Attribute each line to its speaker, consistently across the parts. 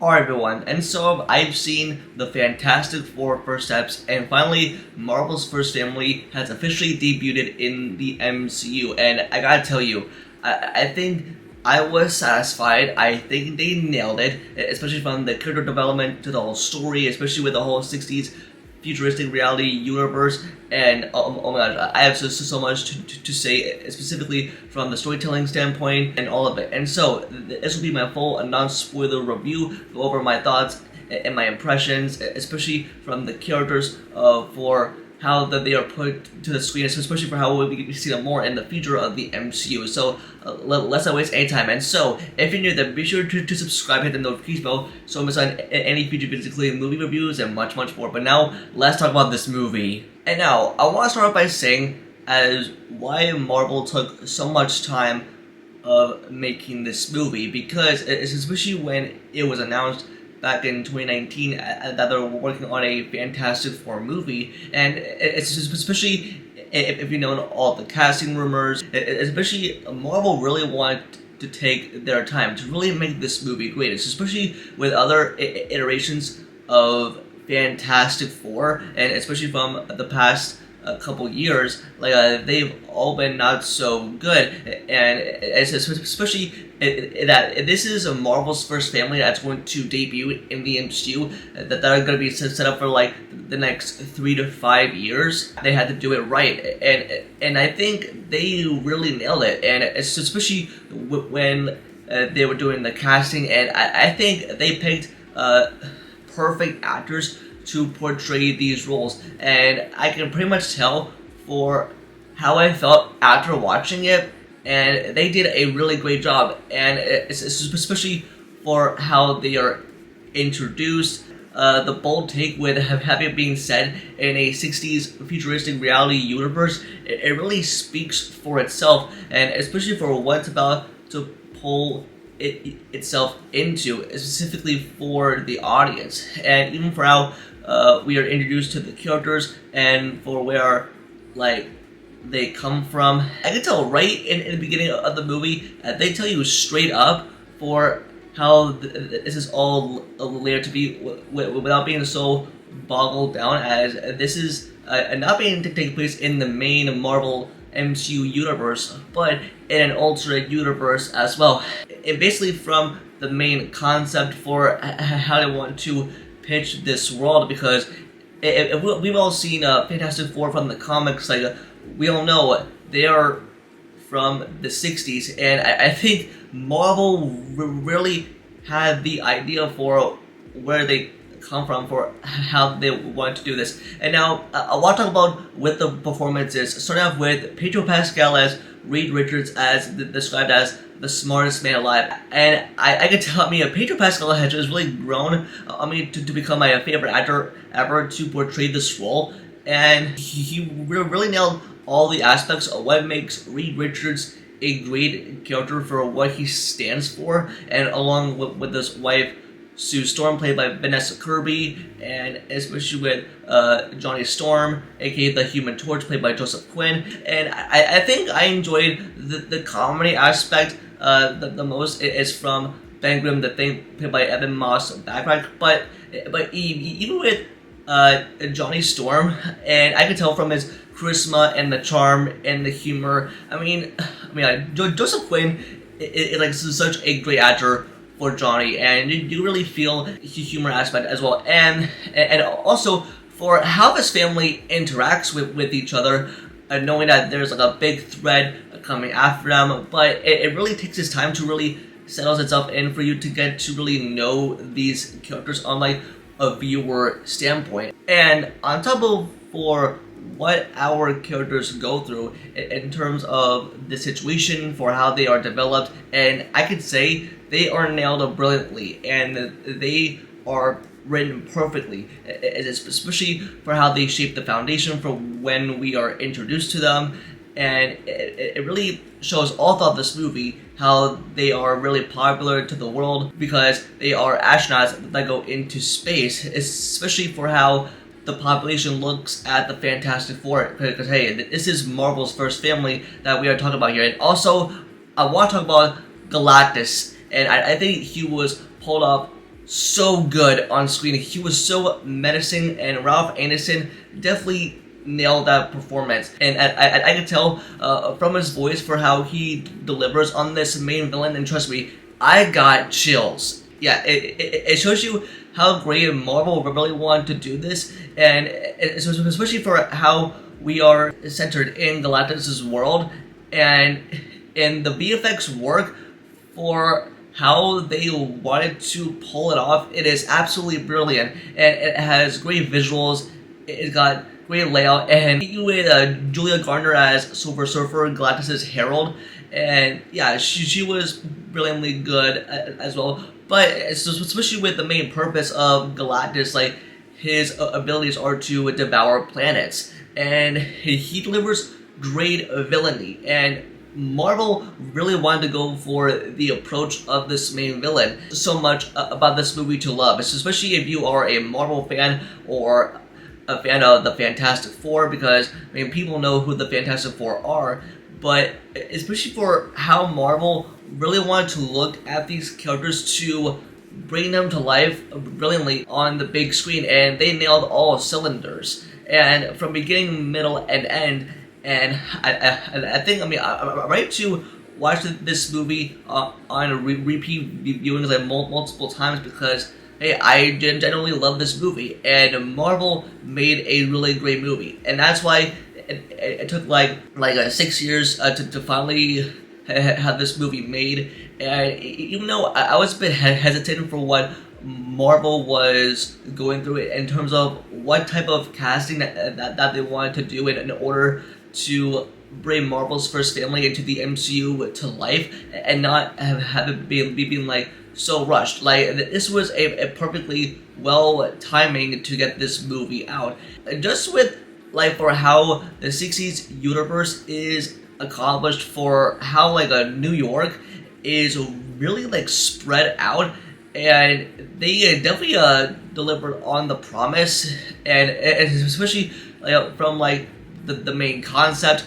Speaker 1: Alright everyone, and so I've seen the Fantastic Four first steps, and finally Marvel's first family has officially debuted in the MCU, and I gotta tell you, I think I was satisfied. I think they nailed it, especially from the character development to the whole story, especially with the whole 60s futuristic reality universe. And oh my gosh, I have so much to say, specifically from the storytelling standpoint and all of it. And so this will be my full non-spoiler review, go over my thoughts and my impressions, especially from the characters for how that they are put to the screen, especially for how we see them more in the future of the MCU. So let's not waste any time. And so, if you're new, then be sure to subscribe, hit the notification bell, so you don't miss on any future videos, including movie reviews and much more. But now, let's talk about this movie. And now, I want to start off by saying as why Marvel took so much time of making this movie, because it's especially when it was announced back in 2019 that they're working on a Fantastic Four movie, and it's especially if you know all the casting rumors, especially Marvel really wanted to take their time to really make this movie great, especially with other iterations of Fantastic Four, and especially from the past couple years, like they've all been not so good, and it's especially that this is a Marvel's first family that's going to debut in the MCU, that they're going to be set up for like the next 3 to 5 years. They had to do it right, and I think they really nailed it, and it's especially when they were doing the casting, and I think they picked perfect actors to portray these roles, and I can pretty much tell for how I felt after watching it, and they did a really great job, and it's especially for how they are introduced, the bold take with having it being set in a 60s futuristic reality universe. It really speaks for itself, and especially for what it's about to pull itself into, specifically for the audience, and even for how we are introduced to the characters and for where like they come from. I can tell right in the beginning of the movie, they tell you straight up for how this is all layered to be, without being so boggled down, as this is not being to take place in the main Marvel MCU universe, but in an alternate universe as well. And basically from the main concept for how they want to pitch this world, because we've all seen Fantastic Four from the comics, like we all know they are from the 60s, and I think Marvel really had the idea for where they come from, for how they want to do this. And now I want to talk about with the performances, starting off with Pedro Pascal as Reed Richards, as described as the smartest man alive. And I can tell, Pedro Pascal has just really grown, to become my favorite actor ever to portray this role. And he really nailed all the aspects of what makes Reed Richards a great character for what he stands for, and along with his wife, Sue Storm, played by Vanessa Kirby, and especially with Johnny Storm, aka the Human Torch, played by Joseph Quinn. And I think I enjoyed the comedy aspect the most is from Ben Grimm, the Thing, played by Evan Moss-Bachrach. But even with Johnny Storm, and I could tell from his charisma and the charm and the humor. Joseph Quinn is like such a great actor for Johnny, and you really feel the humor aspect as well, and also for how his family interacts with each other, knowing that there's like a big thread coming after them, but it really takes its time to really settles itself in for you to get to really know these characters on like a viewer standpoint. And on top of for what our characters go through in terms of the situation, for how they are developed, and I could say they are nailed brilliantly, and they are written perfectly, especially for how they shape the foundation for when we are introduced to them. And it really shows all throughout this movie how they are really popular to the world, because they are astronauts that go into space, especially for how the population looks at the Fantastic Four, because hey, this is Marvel's first family that we are talking about here. And also, I want to talk about Galactus, and I think he was pulled off so good on screen. He was so menacing, and Ralph Ineson definitely nailed that performance. And I can tell from his voice for how he delivers on this main villain, and trust me, I got chills. Yeah, it shows you how great Marvel really wanted to do this, and especially for how we are centered in Galactus' world, and the VFX work for how they wanted to pull it off. It is absolutely brilliant, and it has great visuals. It's got great layout, and you with Julia Garner as Silver Surfer, Galactus' Herald, and yeah, she was brilliantly good as well. But especially with the main purpose of Galactus, like his abilities are to devour planets, and he delivers great villainy. And Marvel really wanted to go for the approach of this main villain. So much about this movie to love, especially if you are a Marvel fan or a fan of the Fantastic Four, because I mean people know who the Fantastic Four are, but especially for how Marvel really wanted to look at these characters to bring them to life brilliantly on the big screen, and they nailed all cylinders, and from beginning, middle, and end. And I think, I mean, I'm ready to watch this movie on repeat viewings like multiple times, because hey, I genuinely love this movie, and Marvel made a really great movie, and that's why it took like 6 years to finally have this movie made. And even though I was a bit hesitant for what Marvel was going through in terms of what type of casting that they wanted to do in order to bring Marvel's first family into the MCU to life, and not have it being like so rushed. Like, this was a perfectly well timing to get this movie out, just with like for how the 60s universe is accomplished, for how like a New York is really like spread out, and they definitely delivered on the promise, and especially from like the main concept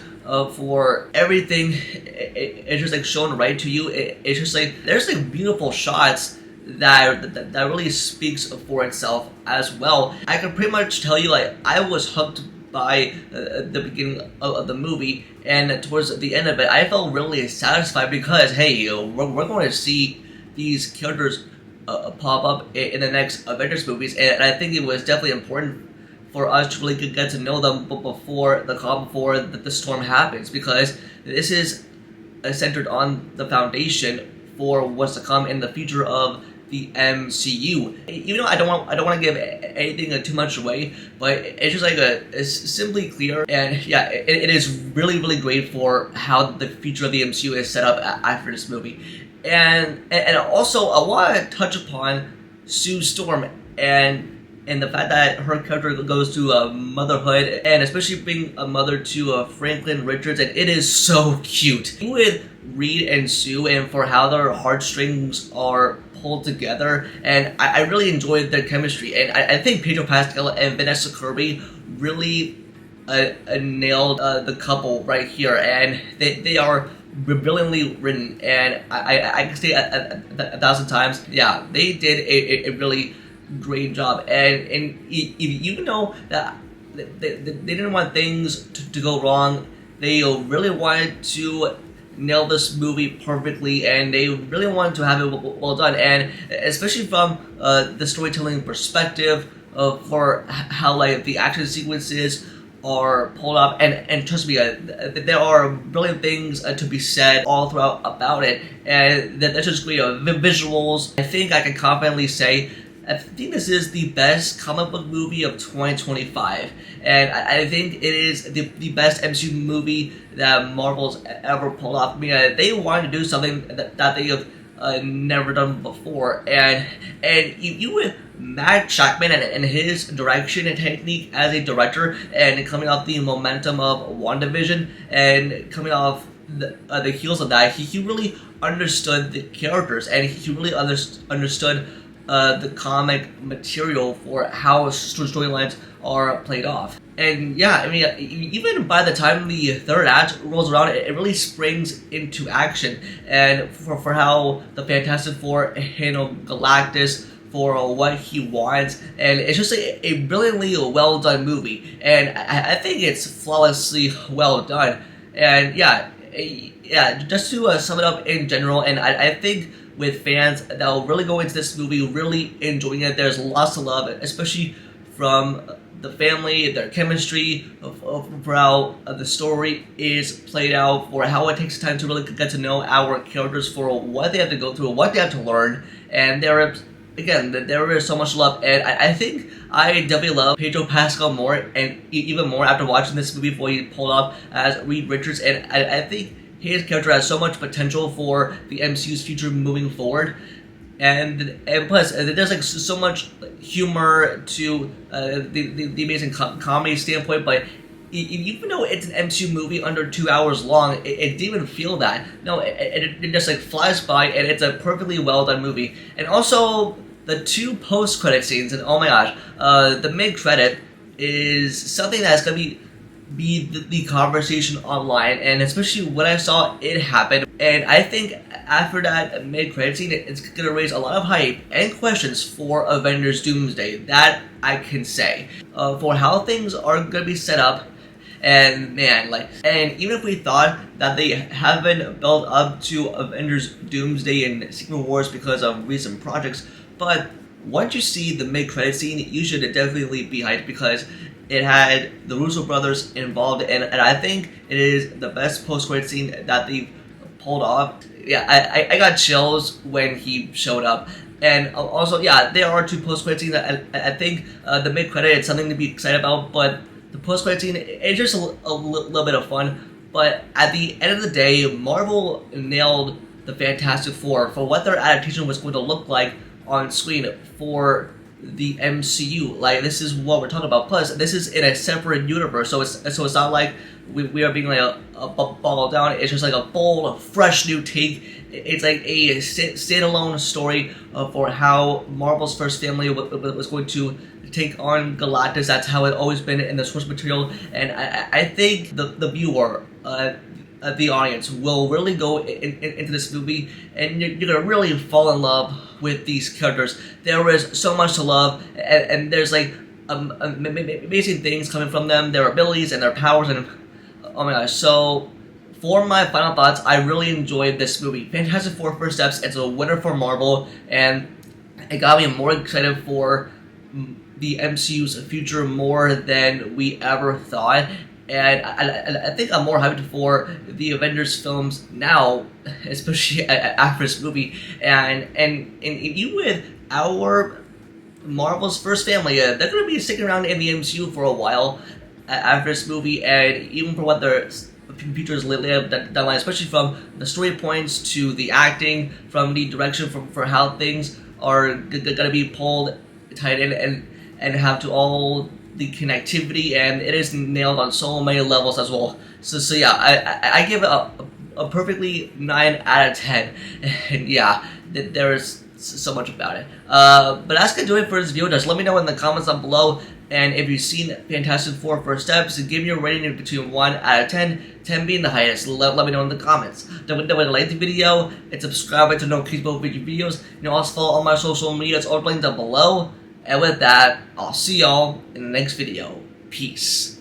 Speaker 1: for everything. It's just like shown right to you. It's just like there's like beautiful shots that really speaks for itself as well. I can pretty much tell you, like, I was hooked by the beginning of the movie, and towards the end of it I felt really satisfied, because hey, we're going to see these characters pop up in the next Avengers movies, and I think it was definitely important for us to really get to know them before the storm happens, because this is centered on the foundation for what's to come in the future of the MCU. Even though I don't want to give anything too much away, but it's just like it's simply clear, and yeah, it is really great for how the future of the MCU is set up after this movie. And also I want to touch upon Sue Storm and the fact that her character goes to motherhood, and especially being a mother to Franklin Richards, and it is so cute. With Reed and Sue, and for how their heartstrings are pulled together, and I really enjoyed their chemistry, and I think Pedro Pascal and Vanessa Kirby really nailed the couple right here, and they are brilliantly written, and I can say a thousand times, yeah, they did a really great job. And even though that they didn't want things to go wrong, they really wanted to nail this movie perfectly, and they really wanted to have it well done, and especially from the storytelling perspective for how like the action sequences are pulled up, and trust me, there are brilliant things to be said all throughout about it, and that's just great visuals. I think I can confidently say I think this is the best comic book movie of 2025, and I think it is the best MCU movie that Marvel's ever pulled off. I mean, they wanted to do something that they have never done before, and you with Matt Shakman and his direction and technique as a director, and coming off the momentum of WandaVision, and coming off the heels of that, he really understood the characters, and he really understood the comic material for how storylines are played off. And yeah, I mean, even by the time the third act rolls around, it really springs into action. And for how the Fantastic Four handle Galactus, for what he wants, and it's just a brilliantly well done movie, and I think it's flawlessly well done. And yeah, just to sum it up in general, and I think with fans that will really go into this movie really enjoying it, there's lots to love, especially from the family, their chemistry, for how the story is played out, for how it takes time to really get to know our characters, for what they have to go through, what they have to learn, and there is so much love, and I think I definitely love Pedro Pascal more, and even more after watching this movie before he pulled off as Reed Richards, and I think his character has so much potential for the MCU's future moving forward. And plus, there's like so much humor to the amazing comedy standpoint, but even though it's an MCU movie under 2 hours long, it didn't even feel that. No, it just like flies by, and it's a perfectly well done movie. And also, the 2 post-credit scenes, and oh my gosh, the mid-credit is something that's gonna be the conversation online, and especially when I saw it happen. And I think after that mid-credit scene, it's gonna raise a lot of hype and questions for Avengers Doomsday. That I can say. For how things are gonna be set up, and man, and even if we thought that they haven't built up to Avengers Doomsday and Secret Wars because of recent projects, but once you see the mid-credit scene, you should definitely be hyped because it had the Russo brothers involved, and I think it is the best post-credit scene that they've pulled off. Yeah, I got chills when he showed up. And also, yeah, there are 2 post-credit scenes. I think the mid-credit is something to be excited about, but the post-credit scene, it's just a little bit of fun. But at the end of the day, Marvel nailed the Fantastic Four for what their adaptation was going to look like on screen for the MCU. Like, this is what we're talking about. Plus, this is in a separate universe, so it's not like we are being like a boggled down. It's just like a bold, fresh new take. It's like a standalone story for how Marvel's first family was going to take on Galactus. That's how it's always been in the source material, and I think the viewer, the audience, will really go into this movie, and you're gonna really fall in love with these characters. There is so much to love, and there's like amazing things coming from them, their abilities and their powers, and oh my gosh. So for my final thoughts, I really enjoyed this movie. Fantastic Four First Steps, it's a winner for Marvel, and it got me more excited for the MCU's future more than we ever thought. And I think I'm more hyped for the Avengers films now, especially after this movie. And even with our Marvel's first family, they're going to be sticking around in the MCU for a while after this movie, and even for what their future is laid up down the line, especially from the story points to the acting, from the direction, for how things are going to be pulled tied in and have to all the connectivity, and it is nailed on so many levels as well. So yeah, I give it a perfectly 9 out of 10, and yeah, there is so much about it. But that's gonna do it for this video. Just let me know in the comments down below, and if you've seen Fantastic Four First Steps, give me a rating between 1 out of 10, 10 being the highest. Let me know in the comments. Don't forget to like the video and subscribe to know future videos. You can also follow all my social medias, all linked down below. And with that, I'll see y'all in the next video. Peace.